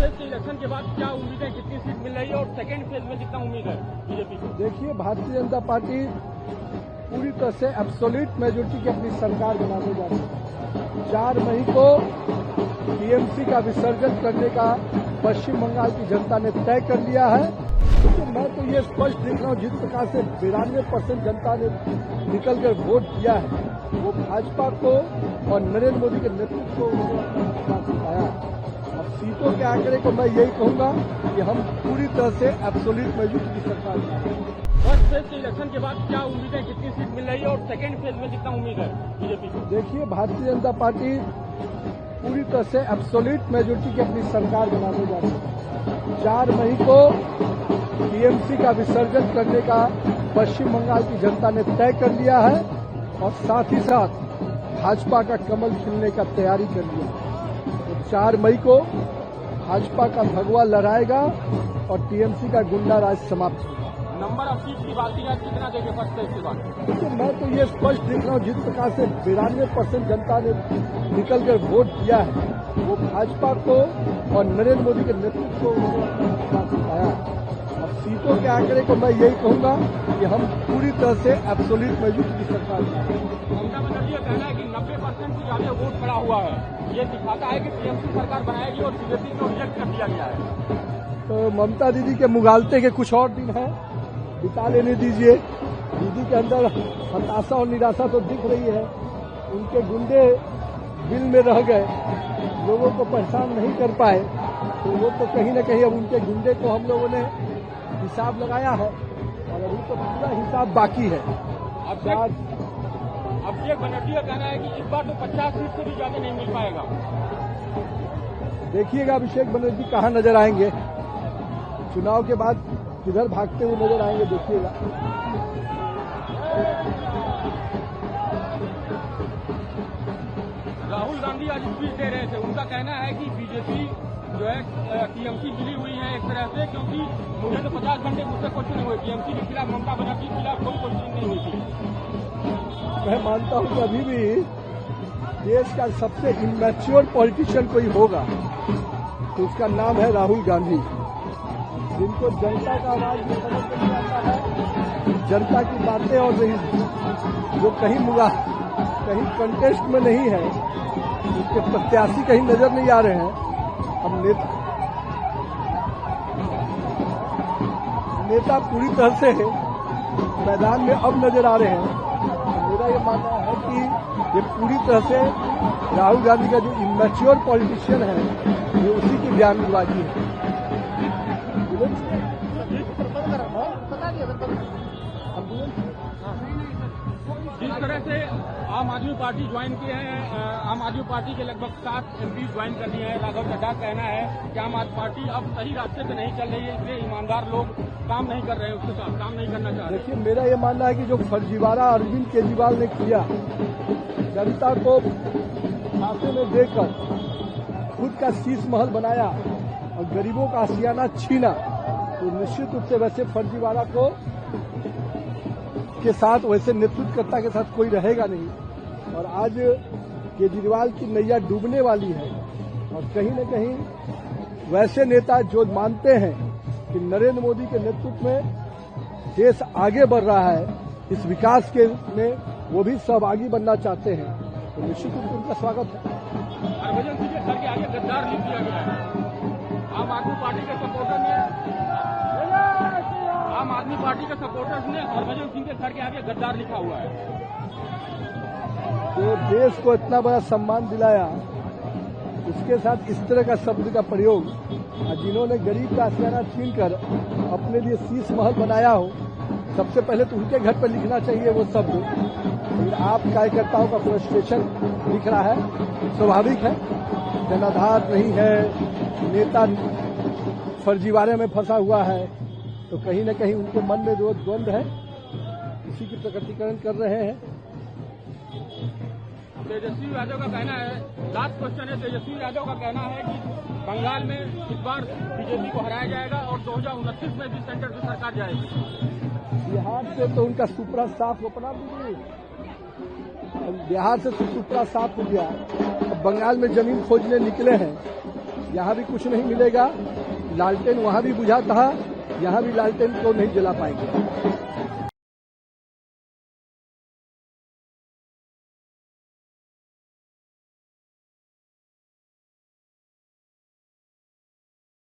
Phase के election के बाद क्या उम्मीदें, कितनी सीट मिल रही है और सेकेंड फेज में कितना उम्मीद है बीजेपी को? देखिए, भारतीय जनता पार्टी पूरी तरह से एब्सोल्यूट मेजोरिटी की अपनी सरकार बनाने जा रही है। 4 मई को टीएमसी का विसर्जन करने का पश्चिम बंगाल की जनता ने तय कर लिया है। तो मैं तो ये स्पष्ट देख रहा हूँ, जिस प्रकार से 92% जनता ने निकलकर वोट दिया है, वो भाजपा को और नरेंद्र मोदी के नेतृत्व को दिखाया। अब सीटों के आंकड़े को मैं यही कहूंगा कि हम पूरी तरह से एब्सोल्यूट मेजोरिटी की सरकार बनाएंगे। फर्स्ट फेज के इलेक्शन के बाद क्या उम्मीदें, कितनी सीट मिल रही है और सेकेंड फेज में कितना उम्मीद है बीजेपी को? देखिए, भारतीय जनता पार्टी पूरी तरह से एब्सोल्यूट मेजोरिटी की अपनी सरकार बनाने जा रही है। 4 मई को टीएमसी का विसर्जन करने का पश्चिम बंगाल की जनता ने तय कर लिया है और साथ ही साथ भाजपा का कमल खिलने का तैयारी कर लिया। तो 4 मई को भाजपा का भगवा लहराएगा और टीएमसी का गुंडा राज समाप्त होगा। नंबर ऑफ सीट की बात की जाए, कितना देंगे फर्स्ट फेज के बाद? देखिए, मैं तो ये स्पष्ट देख रहा हूँ, जिस प्रकार से 92% जनता ने निकलकर वोट दिया है, वो भाजपा को और नरेंद्र मोदी के नेतृत्व को दिखाया। अब सीटों के आंकड़े को मैं यही कहूंगा कि हम पूरी तरह से एब्सोल्यूट मेजोरिटी की सरकार बनाएंगे। ममता बनर्जी का कहना है कि 90% से ज्यादा वोट पड़ा हुआ है, ये दिखाता है कि टीएमसी सरकार बनाएगी और बीजेपी को रिजेक्ट कर दिया गया है। तो ममता दीदी के मुगालते के कुछ और दिन है, बिता लेने दीजिए। दीदी के अंदर हताशा और निराशा तो दिख रही है। उनके गुंडे दिल में रह गए, लोगों को परेशान नहीं कर पाए, तो वो तो कहीं न कहीं अब उनके गुंडे को हम लोगों ने हिसाब लगाया है और अभी तो पूरा हिसाब बाकी है। अभिषेक बनर्जी का कहना है कि इस बार तो 50 सीट से भी ज्यादा नहीं मिल पाएगा। देखिएगा अभिषेक बनर्जी कहाँ नजर आएंगे, चुनाव के बाद किधर भागते हुए नजर आएंगे, देखिएगा। राहुल गांधी आज स्पीच दे रहे थे, उनका कहना है कि बीजेपी जो है टीएमसी मिली हुई है एक तरह से, क्योंकि मुझे तो 50 घंटे मुझसे क्वेश्चन हुए, टीएमसी के खिलाफ, ममता बनर्जी के खिलाफ कोई क्वेश्चन नहीं हुई थी। मैं मानता हूं कि अभी भी देश का सबसे इमैच्योर पॉलिटिशियन कोई होगा तो उसका नाम है राहुल गांधी, जिनको जनता का आवाज भी समझ नहीं आता है, जनता की बातें और जो कहीं कंटेस्ट में नहीं है, उसके प्रत्याशी कहीं नजर नहीं आ रहे हैं। अब नेता पूरी तरह से मैदान में अब नजर आ रहे हैं। मेरा ये मानना है कि ये पूरी तरह से राहुल गांधी का जो इमैच्योर पॉलिटिशियन है, ये उसी की बयानबाजी है। जिस तरह से आम आदमी पार्टी ज्वाइन किए हैं, आम आदमी पार्टी के लगभग 7 MP ज्वाइन कर लिए हैं। राघव चड्ढा का कहना है कि आम आदमी पार्टी अब सही रास्ते पे नहीं चल रही है, इसलिए ईमानदार लोग काम नहीं कर रहे हैं, उसके साथ काम नहीं करना चाह रहे। देखिए, मेरा ये मानना है कि जो फर्जीवाड़ा अरविंद केजरीवाल ने किया, जनता को फांसे में देकर खुद का शीश महल बनाया और गरीबों का आशियाना छीना, तो निश्चित रूप से वैसे फर्जीवाड़ा को के साथ, वैसे नेतृत्वकर्ता के साथ कोई रहेगा नहीं। और आज केजरीवाल की नैया डूबने वाली है और कहीं न कहीं वैसे नेता जो मानते हैं कि नरेंद्र मोदी के नेतृत्व में देश आगे बढ़ रहा है, इस विकास के में वो भी सहभागी बनना चाहते हैं, तो निश्चित रूप से उनका स्वागत है। हरभजन सिंह के घर के आगे गद्दार लिख दिया गया है। आम आदमी पार्टी के सपोर्टर्स ने हरभजन सिंह के घर के आगे गद्दार लिखा हुआ है। जो देश को इतना बड़ा सम्मान दिलाया, उसके साथ इस तरह का शब्द का प्रयोग, जिन्होंने गरीब का आशियाना छीनकर अपने लिए शीश महल बनाया हो, सबसे पहले तो उनके घर पर लिखना चाहिए वो शब्द। लेकिन आप कार्यकर्ताओं का फ्रस्ट्रेशन दिख रहा है, स्वाभाविक है, जनाधार नहीं है, नेता फर्जीवाड़े में फंसा हुआ है, तो कहीं न कहीं उनके मन में जो द्वंद्व है, इसी की प्रकटीकरण कर रहे हैं। तेजस्वी यादव का कहना है, लास्ट क्वेश्चन है, तेजस्वी यादव का कहना है कि बंगाल में इस बार बीजेपी को हराया जाएगा और 2029 में भी सेंटर से सरकार जाएगी। बिहार से तो उनका सुपड़ा साफ हो पड़ा, बिहार से सुपड़ा साफ हो गया, अब बंगाल में जमीन खोजने निकले हैं। यहाँ भी कुछ नहीं मिलेगा। लालटेन वहाँ भी बुझा था, यहाँ भी लालटेन को नहीं जला पाएंगे।